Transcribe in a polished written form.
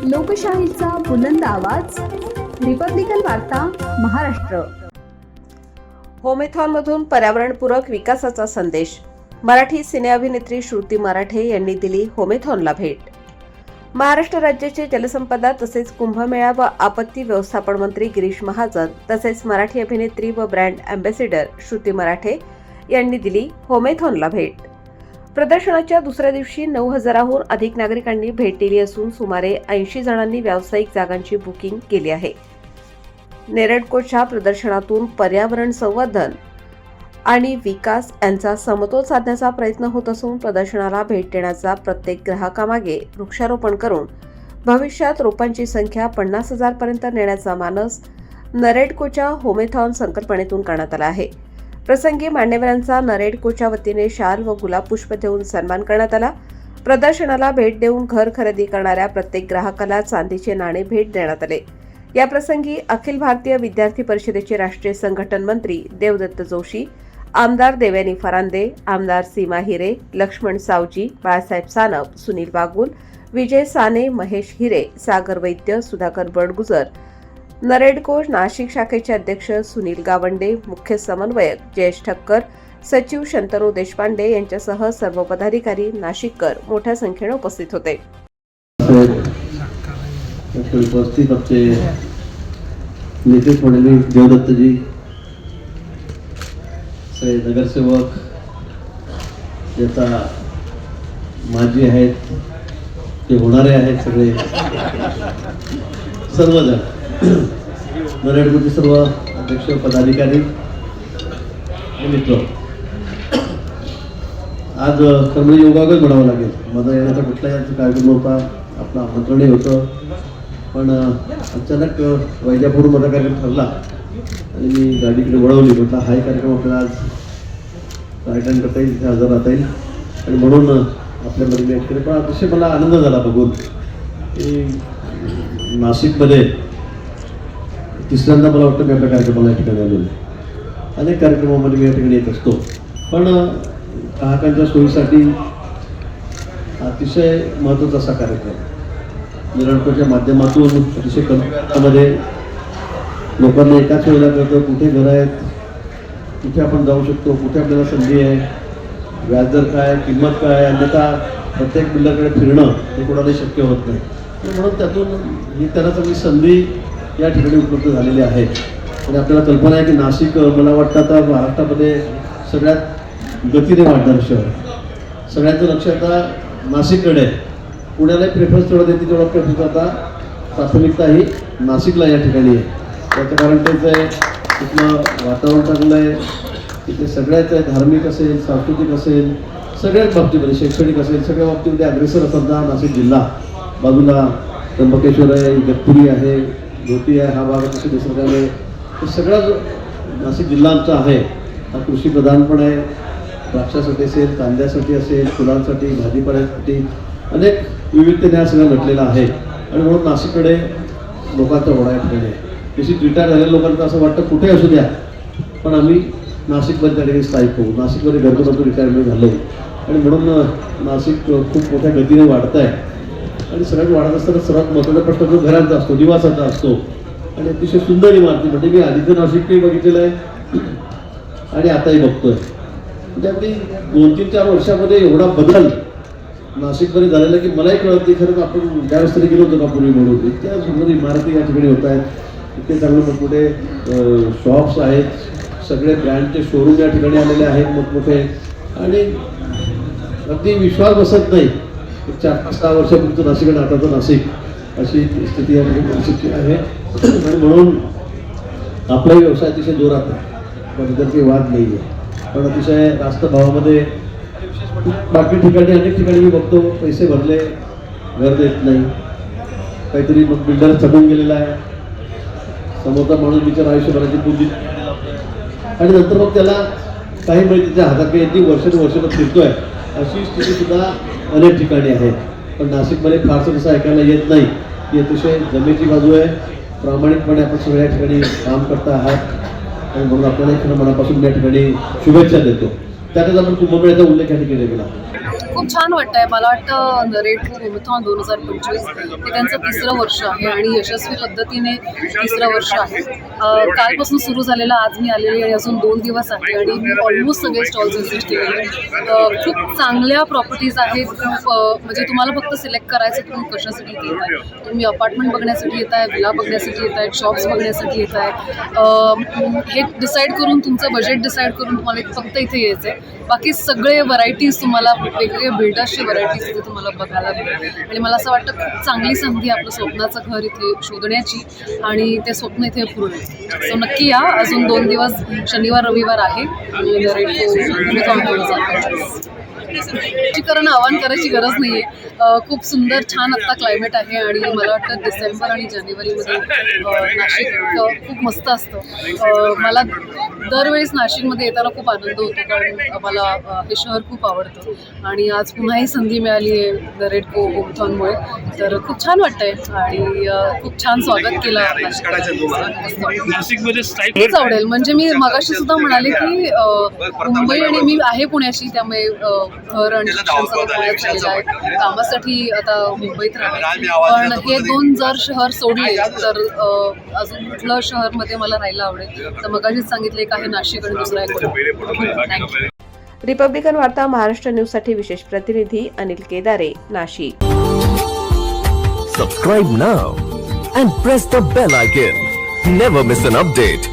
लोकशाहीचा बुलंद आवाज, रिपब्लिकन वार्ता, महाराष्ट्र. होमेथॉनमधून पर्यावरणपूरक विकासाचा संदेश. मराठी सिने अभिनेत्री श्रुती मराठे यांनी दिली होमेथॉनला भेट. महाराष्ट्र राज्याचे जलसंपदा तसेच कुंभमेळा व आपत्ती व्यवस्थापन मंत्री गिरीश महाजन तसेच मराठी अभिनेत्री व ब्रँड अँबॅसेडर श्रुती मराठे यांनी दिली होमेथॉनला भेट. प्रदर्शनाच्या दुसऱ्या दिवशी 9,000हून अधिक नागरिकांनी भेट दिली असून सुमारे 80 जणांनी व्यावसायिक जागांची बुकिंग केली आहे. नेरळकोच्या प्रदर्शनातून पर्यावरण संवर्धन आणि विकास यांचा समतोल साधण्याचा प्रयत्न होत असून प्रदर्शनाला भेट देण्याचा प्रत्येक ग्राहकामागे वृक्षारोपण करून भविष्यात रोपांची संख्या 50,000 पर्यंत नेण्याचा मानस नेरळकोच्या होमेथॉन संकल्पनेतून करण्यात आला आहे. प्रसंगी मान्यवरांचा नेरळकोच्या वतीने शाल व गुलाब पुष्प देऊन सन्मान करण्यात आला. प्रदर्शनाला भेट देऊन घर खरेदी करणाऱ्या प्रत्येक ग्राहकाला चांदीचे नाणे भेट देण्यात आले. या प्रसंगी अखिल भारतीय विद्यार्थी परिषदेचे राष्ट्रीय संघटन मंत्री देवदत्त जोशी, आमदार देवयानी फरांदे, आमदार सीमा हिरे, लक्ष्मण सावजी, बाळासाहेब सानप, सुनील बागुल, विजय साने, महेश हिरे, सागर वैद्य, सुधाकर बडगुजर, नेरळको नाशिक शाखेचे अध्यक्ष सुनील गावंडे, मुख्य समन्वयक जयेश ठक्कर, सचिव शंतनू देशपांडे यांच्यासह सर्व पदाधिकारी नाशिककर मोठ्या संख्येने उपस्थित होते. उपस्थित आमचे नेते मंडळी, देवदत्तजी, नगरसेवक, ज्याचा माजी आहेत ते होणारे आहेत, सगळे सर्वजण, नेरळकोचे सर्व अध्यक्ष पदाधिकारी मित्र. आज कर्मणी योगागच म्हणावं लागेल. माझा येण्याचा कुठलाही कार्यक्रम नव्हता, आपलं आमंत्रणही होतं, पण अचानक वैजापूर माझा कार्यक्रम ठरला आणि मी गाडीकडे वळवली. म्हटलं हाही कार्यक्रम आपल्याला आज अटेंड करता येईल, तिथे हजर राहता येईल आणि म्हणून आपल्यामध्ये भेट केली. पण अतिशय मला आनंद झाला बघून की नाशिकमध्ये तिसऱ्यांदा मला वाटतं मी आपल्या कार्यक्रमाला या ठिकाणी आलेलो आहे. अनेक कार्यक्रमामध्ये मी या ठिकाणी येत असतो, पण ग्राहकांच्या सोयीसाठी अतिशय महत्त्वाचा असा कार्यक्रम नेरळकोच्या माध्यमातून अतिशय कमी वेळामध्ये लोकांना एकाच वेळेला कळतं कुठे घरं आहेत, कुठे आपण जाऊ शकतो, कुठे आपल्याला संधी आहे, व्याजदर काय, किंमत काय. अन्यथा प्रत्येक बिल्डरकडे फिरणं हे कोणालाही शक्य होत नाही. म्हणून त्यातून ही त्यांना सगळी संधी या ठिकाणी उपलब्ध झालेली आहे. आणि आपल्याला कल्पना आहे की नाशिक मला वाटतं आता महाराष्ट्रामध्ये सगळ्यात गतीने वाढणारं शहर. सगळ्यांचं लक्ष आता नाशिककडे आहे. पुण्यालाही प्रेफरन्स तेवढा देते, तेवढा प्रेफरन्स आता प्राथमिकता ही नाशिकला या ठिकाणी आहे. त्याचं कारण तेच आहे, तिथलं वातावरण चांगलं आहे, तिथे सगळ्याच आहे, धार्मिक असेल, सांस्कृतिक असेल, सगळ्याच बाबतीमध्ये, शैक्षणिक असेल, सगळ्या बाबतीमध्ये अग्रेसर असताना नाशिक जिल्हा. बाजूला त्र्यंबकेश्वर आहे, इगतपुरी आहे, घोटी आहे, हा भाग अतिशय निसर्गाने सगळा जो नाशिक जिल्हा आमचा आहे हा कृषीप्रधान पण आहे. द्राक्षासाठी असेल, कांद्यासाठी असेल, फुलांसाठी, भाजीपाल्यासाठी अनेक विविधतेने हा सगळा नटलेला आहे. आणि म्हणून नाशिककडे लोकांचा ओढा या ठिकाणी आहे. निश्चित रिटायर झालेल्या लोकांना असं वाटतं कुठे असू द्या पण आम्ही नाशिकमध्ये त्या ठिकाणी स्थायिक होऊ, नाशिकमध्ये घरगुती रिटायरमेंट झालं. आणि म्हणून नाशिक खूप मोठ्या गतीने वाढत आहे. आणि सगळ्यात वाढत असताना सर्वात महत्त्वाचा प्रश्न जो घरांचा असतो, निवासाचा असतो. आणि अतिशय सुंदर इमारती, म्हणजे मी आधीचं नाशिकही बघितलेलं आहे आणि आताही बघतोय. म्हणजे अगदी 2-3-4 वर्षामध्ये एवढा बदल नाशिकमध्ये झालेला की मलाही कळत नाही खरं आपण ज्या रस्त्याने गेलो होतो का पूर्वी म्हणून. इतक्या सुंदर इमारती या ठिकाणी होत आहेत, इतके चांगले मोठमोठे शॉप्स आहेत, सगळे ब्रँडचे शोरूम या ठिकाणी आलेले आहेत मोठमोठे. आणि अगदी विश्वास बसत नाही 4-6 वर्षापूर्वीचं नाशिक आणि आताचं नाशिक अशी स्थिती या ठिकाणी नाशिकची आहे. आणि म्हणून आपला व्यवसाय अतिशय जोरात आहे, पण इतर काही वाद नाही आहे. पण अतिशय रास्त भावामध्ये बाकी ठिकाणी अनेक ठिकाणी मी बघतो पैसे भरले घर देत नाही, काहीतरी मग बिल्डर चढून गेलेला आहे, समोरचा माणूस बिचारा आयुष्यभराची पुंजी आणि नंतर मग त्याला काही मिळते त्याच्या हातात काही येते, वर्षानुवर्षानं फिरतोय. अशी स्थिती सुद्धा अनेक ठिकाणी आहे. पण नाशिकमध्ये फारसं कसं ऐकायला येत नाही. ही अतिशय जमेची बाजू आहे. प्रामाणिकपणे आपण सगळ्या ठिकाणी काम करता आहात आणि म्हणून आपल्याला खरं मनापासून या ठिकाणी शुभेच्छा देतो. त्यातच आपण कुंभमेळ्याचा उल्लेख या ठिकाणी केला. खूप छान वाटतंय. मला वाटतं रेड होमेथॉन 2025 हे त्यांचं तिसरं वर्ष आहे आणि यशस्वी पद्धतीने तिसरं वर्ष आहे. कालपासून सुरू झालेलं आज मी आलेली आणि अजून 2 दिवस आहे आणि मी ऑलमोस्ट सगळे स्टॉल्स व्हिजिट केलेले. खूप चांगल्या प्रॉपर्टीज आहेत. खूप म्हणजे तुम्हाला फक्त सिलेक्ट करायचं तुम्ही कशासाठी इथे येत आहे. तुम्ही अपार्टमेंट बघण्यासाठी येत आहे, विला बघण्यासाठी येत आहेत, शॉप्स बघण्यासाठी येत आहे. हे डिसाईड करून तुमचं बजेट डिसाईड करून तुम्हाला फक्त इथे यायचं आहे. बाकी सगळे व्हरायटीज तुम्हाला वेगवेगळे बिल्डर्सची व्हरायटीज इथे तुम्हाला बघायला मिळेल आणि मला असं वाटतं खूप चांगली संधी आपलं स्वप्नाचं घर इथे शोधण्याची आणि ते स्वप्न इथे पूर्ण होईल. सो नक्की या. अजून 2 दिवस शनिवार रविवार आहे आणि लसीकरण आवाहन करायची गरज नाही आहे. खूप सुंदर छान आत्ता क्लायमेट आहे आणि मला वाटतं डिसेंबर आणि जानेवारीमध्ये नाशिक खूप मस्त असतं. मला दरवेळेस नाशिकमध्ये येताना खूप आनंद होतो कारण मला हे शहर खूप आवडतं आणि आज पुन्हा ही संधी मिळाली आहे रेड होमेथॉनमुळे. तर खूप छान वाटतंय आणि खूप छान स्वागत केलं नाशिकमध्ये खूप आवडेल. म्हणजे मी मगाशी सुद्धा म्हणाले की मुंबई आणि मी आहे पुण्याशी, त्यामुळे घर आणि शिक्षण सगळं पुण्यात झालेलं आहे. कामासाठी आता मुंबईत राहते. पण हे 2 जर शहर सोडले तर अजून कुठलं शहरमध्ये मला राहायला आवडेल. तर मगाशीच सांगितले एक आहे नाशिक आणि दुसरा एक थँक्यू. रिपब्लिकन वार्ता महाराष्ट्र न्यूजसाठी विशेष प्रतिनिधी अनिल केदारे, Nashik. Subscribe now and press the bell icon. Never miss an update.